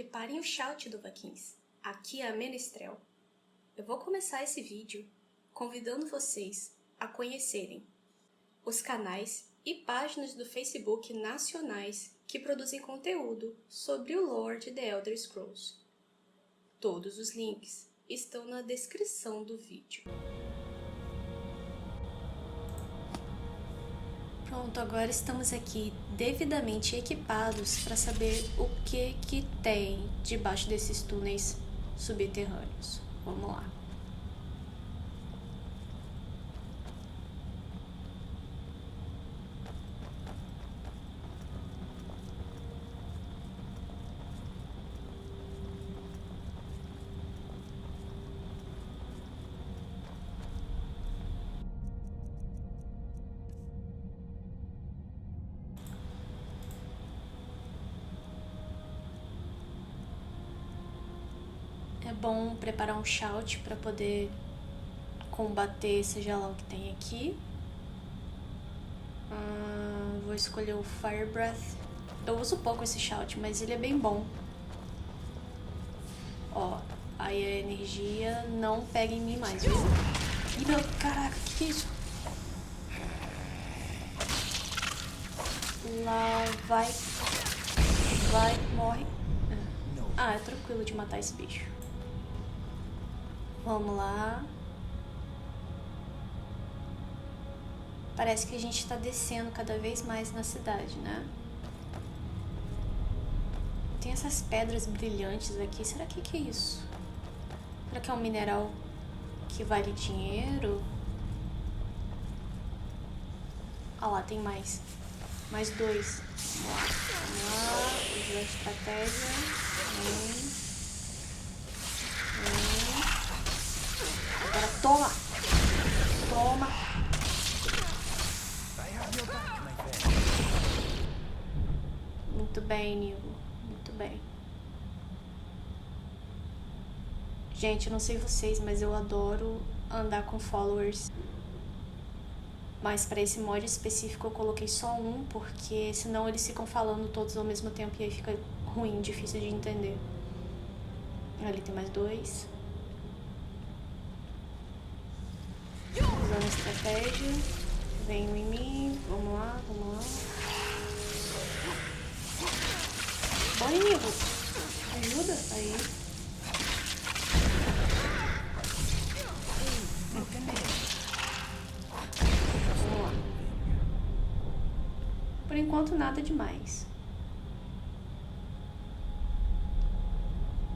Preparem o shout do Vaquins. Aqui é a Menestrel. Eu vou começar esse vídeo convidando vocês a conhecerem os canais e páginas do Facebook nacionais que produzem conteúdo sobre o lore de The Elder Scrolls. Todos os links estão na descrição do vídeo. Pronto, agora estamos aqui devidamente equipados para saber o que tem debaixo desses túneis subterrâneos. Vamos lá. É bom preparar um shout para poder combater seja lá o que tem aqui. Vou escolher o Fire Breath. Eu uso pouco esse shout, mas ele é bem bom. Ó, aí a energia não pega em mim mais, viu? Ih, meu, caraca, que é isso? Lá vai, morre. Ah, é tranquilo de matar esse bicho. Vamos lá. Parece que a gente tá descendo cada vez mais na cidade, né? Tem essas pedras brilhantes aqui. Será que é isso? Será que é um mineral que vale dinheiro? Ah lá, tem mais. Mais dois. Vamos lá. Usar a estratégia. Agora toma! Toma! Muito bem, Nigo. Muito bem. Gente, eu não sei vocês, mas eu adoro andar com followers. Mas para esse mod específico eu coloquei só um, porque senão eles ficam falando todos ao mesmo tempo e aí fica ruim, difícil de entender. Ali tem mais dois. Usando a estratégia. Venho em mim. Vamos lá, vamos lá. Bora, inimigo. Ajuda. Aí. Vamos lá. Por enquanto, nada demais.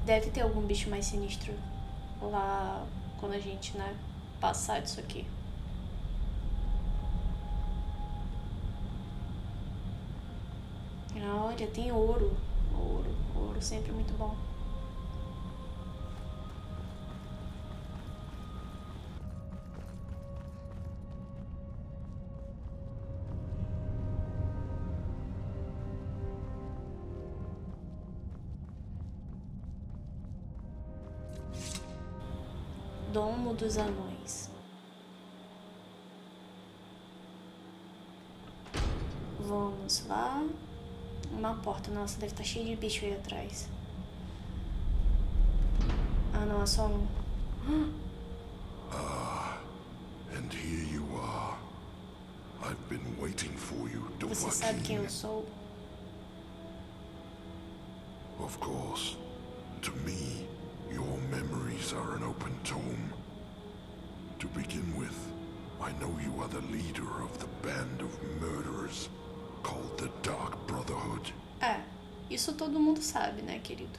Deve ter algum bicho mais sinistro lá quando a gente, né, passar disso aqui. Olha, tem ouro. Ouro sempre é muito bom. Domo dos Anões. Vamos lá. Uma porta. Nossa, deve estar cheio de bicho aí atrás. Ah, não, é só um. And here you are. I've been waiting for you, Dovahs. Você sabe quem eu sou? Of course. To me, your memories are an open tomb. To begin with, I know you are the leader of the band of murderers called the Dark Brotherhood. É, isso todo mundo sabe, né, querido?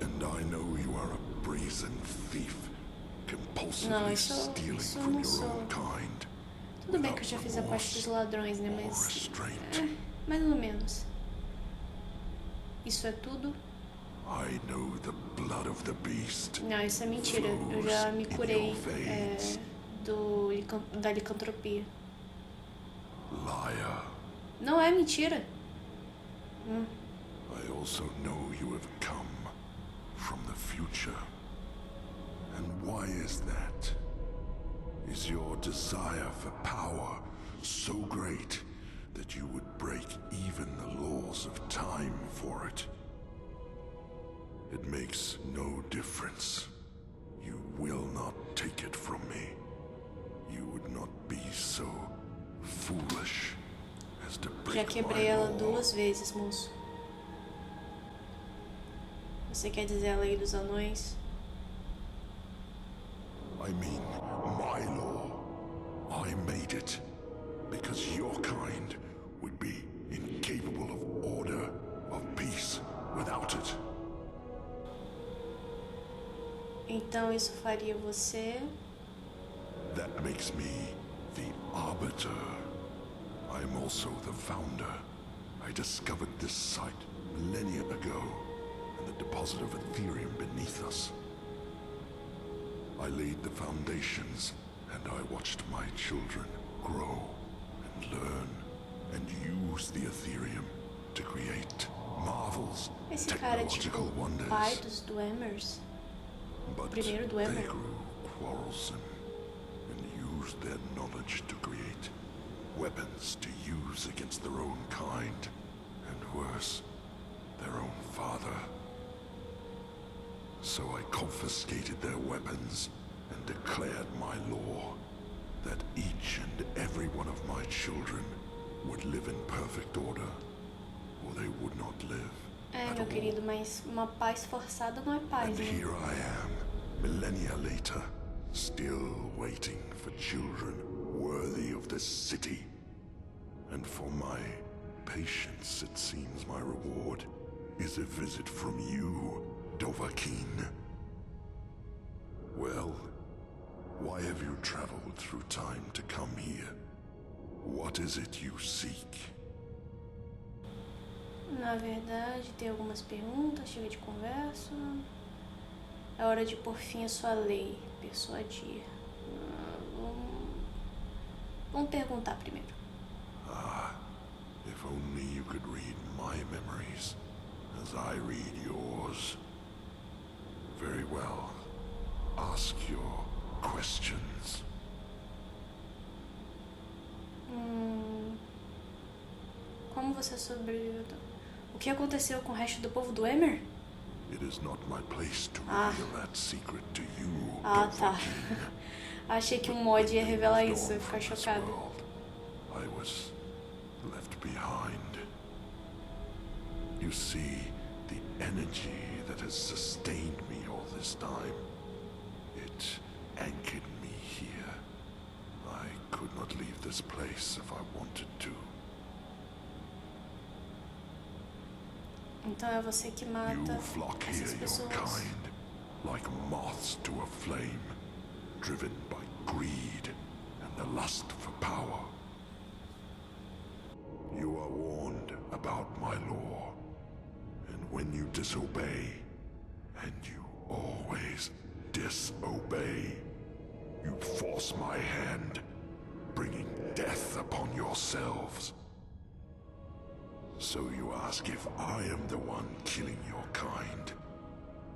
And I know you are a brazen thief, compulsively stealing from your own kind. Tudo bem que eu já fiz a parte dos ladrões, né, mas... mais ou menos. Isso é tudo? I know the blood of the beast. Não, isso é mentira. Eu já me curei da licantropia. Liar. Não é mentira. I also know you have come from the future. And why is that? Is your desire for power so great that you would break even the laws of time for it. It makes no difference. You will not take it from me. You would not be so foolish as to break Já quebrei ela my law. 2 vezes, moço. Você quer dizer a lei dos anões? I mean, my law. I made it because your kind would be incapable of order, of peace, without it. Então isso faria você... That makes me the arbiter. I'm also the founder. I discovered this site millennia ago, and the deposit of Ethereum beneath us. I laid the foundations, and I watched my children grow and learn and use the Ethereum to create marvels, Esse cara é tipo technological o wonders. pai dos Dwemers. But primeiro they Dwemer. grew quarrelsome and used their knowledge to create weapons to use against their own kind, and worse, their own father. So I confiscated their weapons and declared my law that each and every one of my children would live in perfect order, or they would not live É, at meu all. querido, mas uma paz forçada não é paz, And né? here I am, millennia later, still waiting for children worthy of this city. And for my patience, it seems my reward is a visit from you, Dovahs. Well, why have you traveled through time to come here? What is it you seek? Na verdade, tem algumas perguntas, chega de conversa. É hora de pôr fim à sua lei, persuadir. Vamos perguntar primeiro. If only you could read my memories as I read yours. Very well. Ask your questions. Como você sobreviveu? O que aconteceu com o resto do povo do Dwemer? It is not my place to reveal that secret to you, Ah, tá. Dovahs. Achei que um mod ia revelar isso, eu ia ficar chocado. I was left behind. You see, the energy that has sustained me all this time, it anchored me here. I could not leave this place if I wanted to. Então é você que mata You flock here, essas your pessoas. kind, like moths to a flame, driven by greed and the lust for power. You are warned about my law, and when you disobey, and you always disobey, you force my hand, bringing death upon yourselves. So you ask if I am the one killing your kind,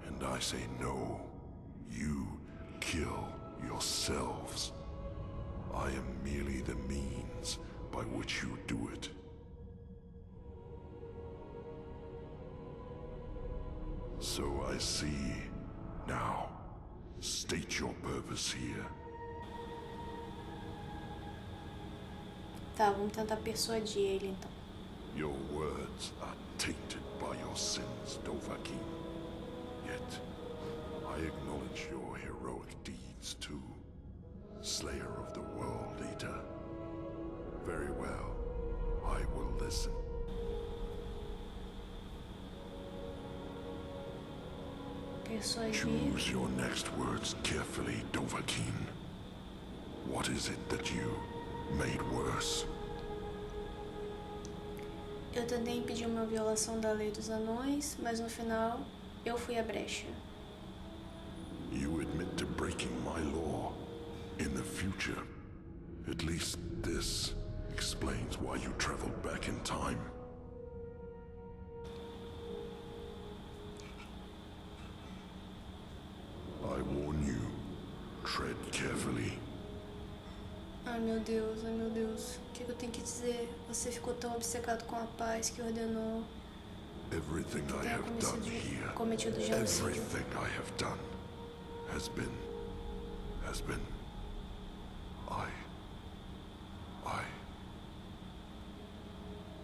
and I say no, you kill yourselves. I am merely the means by which you do it. So I see. Now, state your purpose here. Tá, vamos tentar persuadir ele então. Your words are tainted by your sins, Dovahs. Yet, I acknowledge your heroic deeds too, Slayer of the World Eater. Very well, I will listen. Persuadir. Choose your next words carefully, Dovahs. What is it that you made worse? Eu tentei impedir uma violação da lei dos anões, mas no final eu fui a brecha. You admit to breaking my law. In the future, at least this explains why you traveled back in time. I warn you, tread carefully. Ai meu Deus, ai meu Deus. O que eu tenho que dizer? Você ficou tão obcecado com a paz que ordenou Everything I have done here, cometido genocídio. everything I have done has been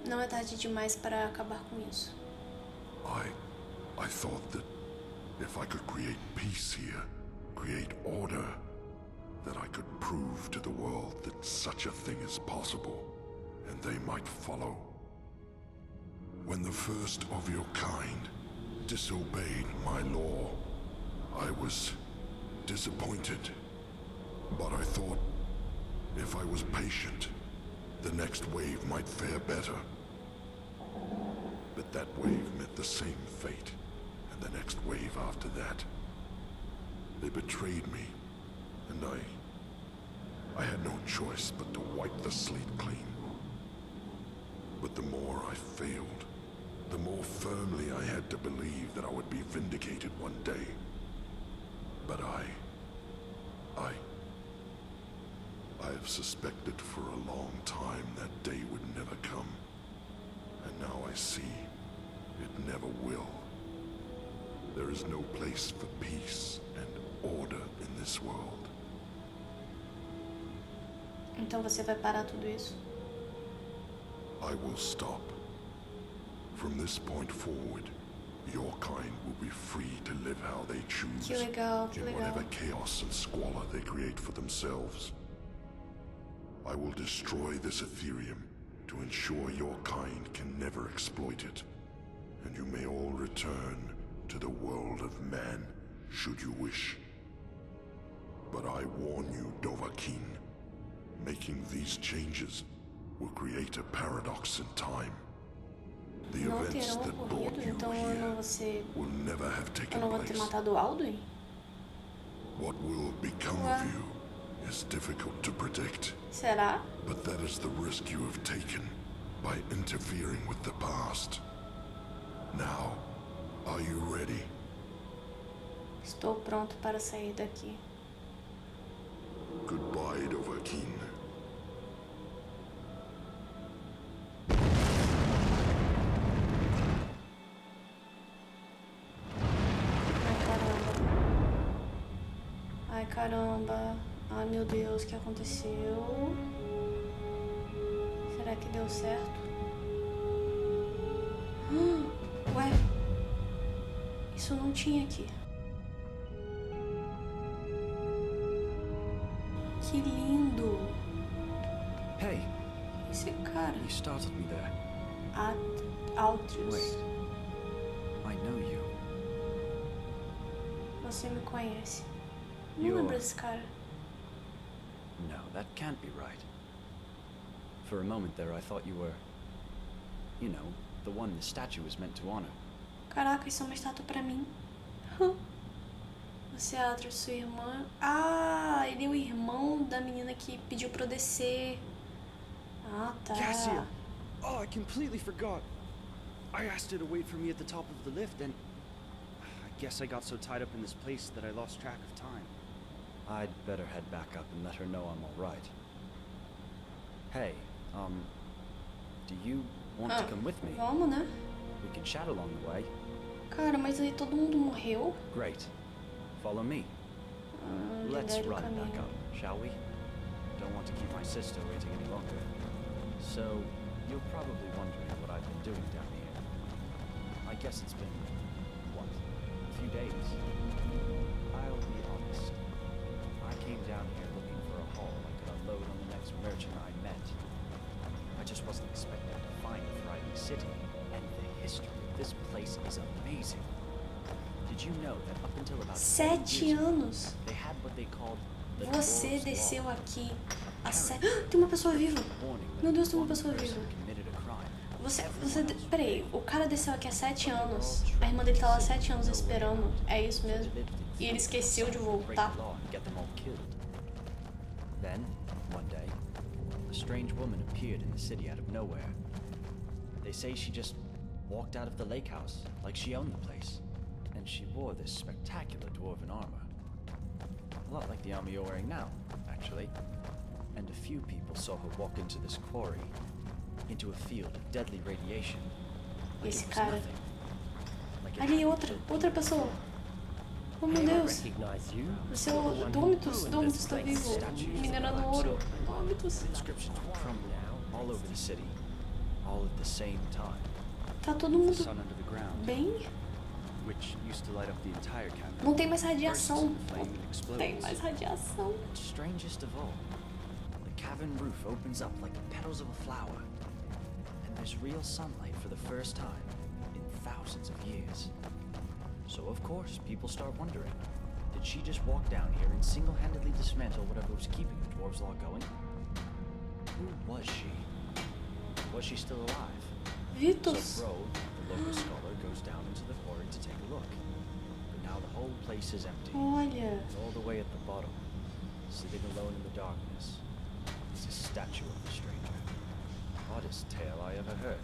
Não é tarde demais para acabar com isso. I thought that if I could create peace here, create order, that I could prove to the world that such a thing is possible, and they might follow. When the first of your kind disobeyed my law, I was disappointed. But I thought, if I was patient, the next wave might fare better. But that wave met the same fate, and the next wave after that. They betrayed me, and I had no choice but to wipe the slate clean. But the more I failed, the more firmly I had to believe that I would be vindicated one day. But I have suspected for a long time that day would never come. And now I see it never will. There is no place for peace and order in this world. Então você vai parar tudo isso? I will stop. From this point forward, your kind will be free to live how they choose. Que legal, que legal. In whatever chaos and squalor they create for themselves. I will destroy this Ethereum to ensure your kind can never exploit it, and you may all return to the world of man, should you wish. But I warn you, Dovahs, making these changes will create a paradox in time. The Não events terão that brought ocorrido, you então eu não vou here will never have eu taken não vou ter place. matado o Alduin? What will become of you is difficult to predict. Será? But that is the risk you have taken by interfering with the past. Now, are you ready? Estou pronto para sair daqui. Goodbye, Dovahs. Ai caramba. Ai meu Deus, o que aconteceu? Será que deu certo? Ué, isso não tinha aqui. Que lindo! Hey, Esse cara. you startled me there. Altrius. Wait. I know you. Você me conhece. Não You're- lembro desse cara. No, that can't be right. For a moment there, I thought you were, you know, the one the statue was meant to honor. Caraca, isso é uma estátua pra mim. Você é Atreus, sua irmã. Ah, ele é o irmão da menina que pediu pra eu descer. Ah, tá. Cassia! Oh, I completely forgot. I asked her to wait for me at the top of the lift, and I guess I got so tied up in this place that I lost track of time. I'd better head back up and let her know I'm all right. Hey, do you want to come with me? Vamos, né? We can chat along the way. Cara, mas aí todo mundo morreu? Great. Follow me. Let's Lidere o run back caminho. up, shall we? Don't want to keep my sister waiting any longer. So, you're probably wondering what I've been doing down here. I guess it's been, what, a few days? I'll be honest. I came down here looking for a haul I could unload on the next merchant I met. I just wasn't expecting to find a thriving city, and the history of this place is amazing. Did you know that up until about 7 years ago, anos. they had what they called the Você Dwarves desceu Law? aqui há 7... Tem uma pessoa viva. Meu Deus, tem uma pessoa viva. Peraí, o cara desceu aqui há 7 anos. A irmã dele tá lá há 7 anos esperando. É isso mesmo? E ele esqueceu de voltar. Then, one day, a strange woman appeared in the city out of nowhere. They say she just walked out of the lake house, like she owned the place. And she wore this spectacular dwarven armor. A lot like the armor you're wearing now, actually. And a few people saw her walk into this quarry, into a field of deadly radiation. Like Esse it was cara nothing. Ali, outra pessoa. Oh, meu Deus. Você é o Dwemers. Dwemers tá vivo. Minerando ouro. Dwemers. Inscriptions will crumble all over the city, all at the same time. Tá todo The mundo sun under the ground, bem? which used to light up the entire cavern. Não tem mais radiação. Bursts in flame and Não explodes. tem mais radiação. And strangest of all, the cavern roof opens up like the petals of a flower, and there's real sunlight for the first time in thousands of years. So of course, people start wondering, did she just walk down here and single-handedly dismantle whatever was keeping the Dwarves' Law going? Who was she? Was she still alive? Vitos. So Bro, the local scholar, goes down into the quarry to take a look. But now the whole place is empty. Olha. All the way at the bottom, sitting alone in the darkness, is a statue of the stranger. Oddest tale I ever heard.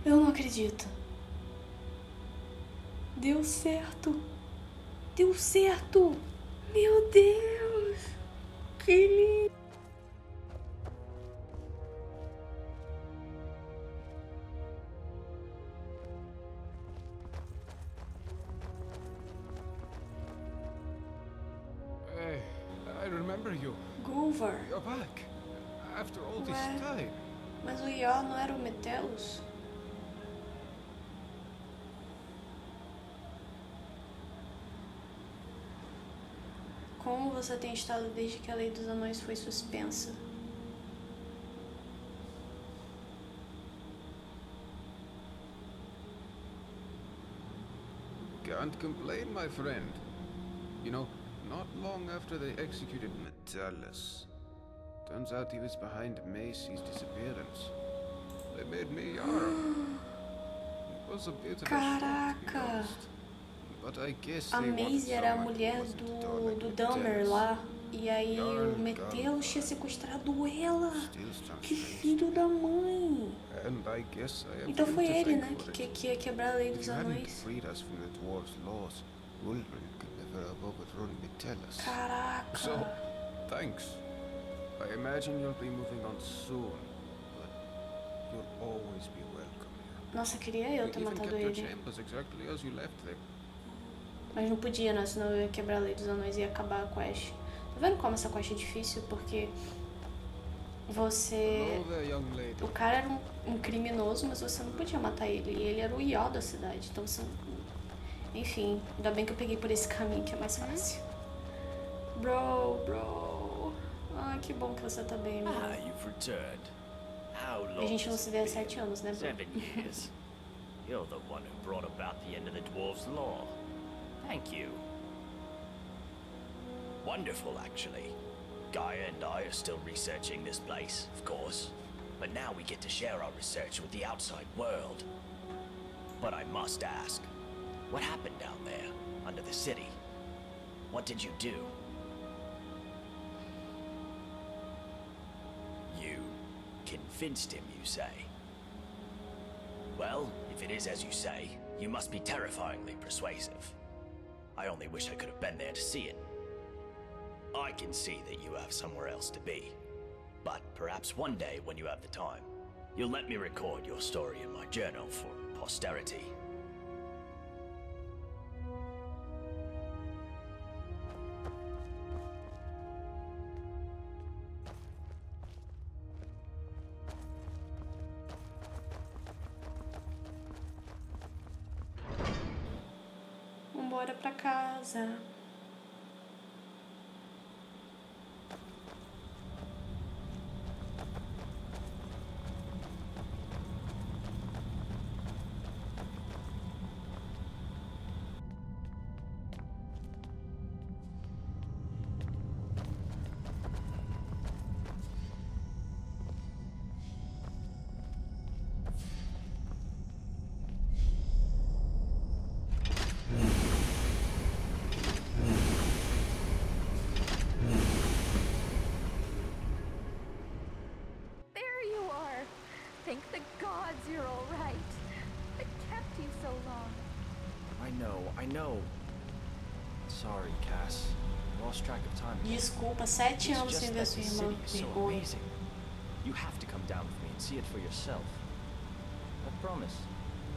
Eu não acredito. Deu certo. Deu certo. Meu Deus. Que lindo. I remember you. Gover. You're back. After all this Ué. time. Mas o Ior não era o Metelos? Como você tem estado desde que a Lei dos Anões foi suspensa? Can't complain, my friend. You know, not long after they executed Metellus, turns out he was behind Macy's disappearance. They made me Jarl. It was a bit of a shock, to be Caraca! honest. But I guess A they wanted MAIS era a someone who mulher wasn't a dog like do Metellus. Dwemers lá. E aí o Metelos tinha sequestrado ela. Que filho da mãe! And I guess I have Então him foi to ele, thank né? for Que it. ia quebrar a Lei If dos you hadn't Anões. freed us from the dwarves' laws, Wulfrun could never have overthrown Metellus. Caraca! So, thanks. I imagine you'll be moving on soon, but you'll always be welcome here. Nossa, queria eu ter You even matado kept your ele. chambers exactly as you left them. Mas não podia, né? Senão eu ia quebrar a Lei dos Anões e ia acabar a quest. Tá vendo como essa quest é difícil? Porque você... Hello there, young lady. O cara era um criminoso, mas você não podia matar ele. E ele era o Ior da cidade. Então você... Enfim, ainda bem que eu peguei por esse caminho que é mais fácil. Bro. Ah, que bom que você tá bem, meu. Ah, you've returned. How A long gente não has se it vê há been? 7 anos, né, bro? 7 years. You're the one who brought about the end of the Dwarves' Law. Thank you. Wonderful, actually. Gaia and I are still researching this place, of course. But now we get to share our research with the outside world. But I must ask, what happened down there, under the city? What did you do? You convinced him, you say? Well, if it is as you say, you must be terrifyingly persuasive. I only wish I could have been there to see it. I can see that you have somewhere else to be. But perhaps one day, when you have the time, you'll let me record your story in my journal for posterity. Vambora pra casa. you're all right. It kept you so long. I know. Sorry, Cass. Lost track of time. Desculpa, 7 anos sem ver sua irmã. Vergonha. You have to come down with me and see it for yourself. I promise.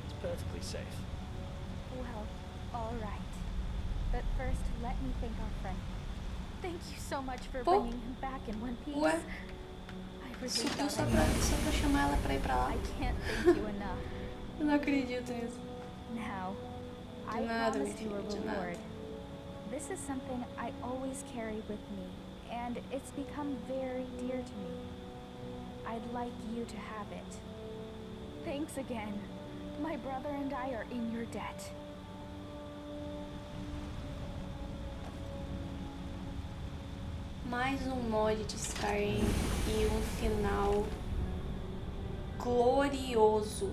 It's perfectly safe. Well, all right. But first, let me thank our friend. Thank you so much for bringing him back in one piece. Ué? Subiu só pra chamar ela pra ir pra lá. I can't thank you enough. Eu não acredito nisso. Now, I nada, promised you a minha filha, de nada. reward. This is something I always carry with me, and it's become very dear to me. I'd like you to have it. Thanks again. My brother and I are in your debt. Mais mod de Skyrim e um final glorioso.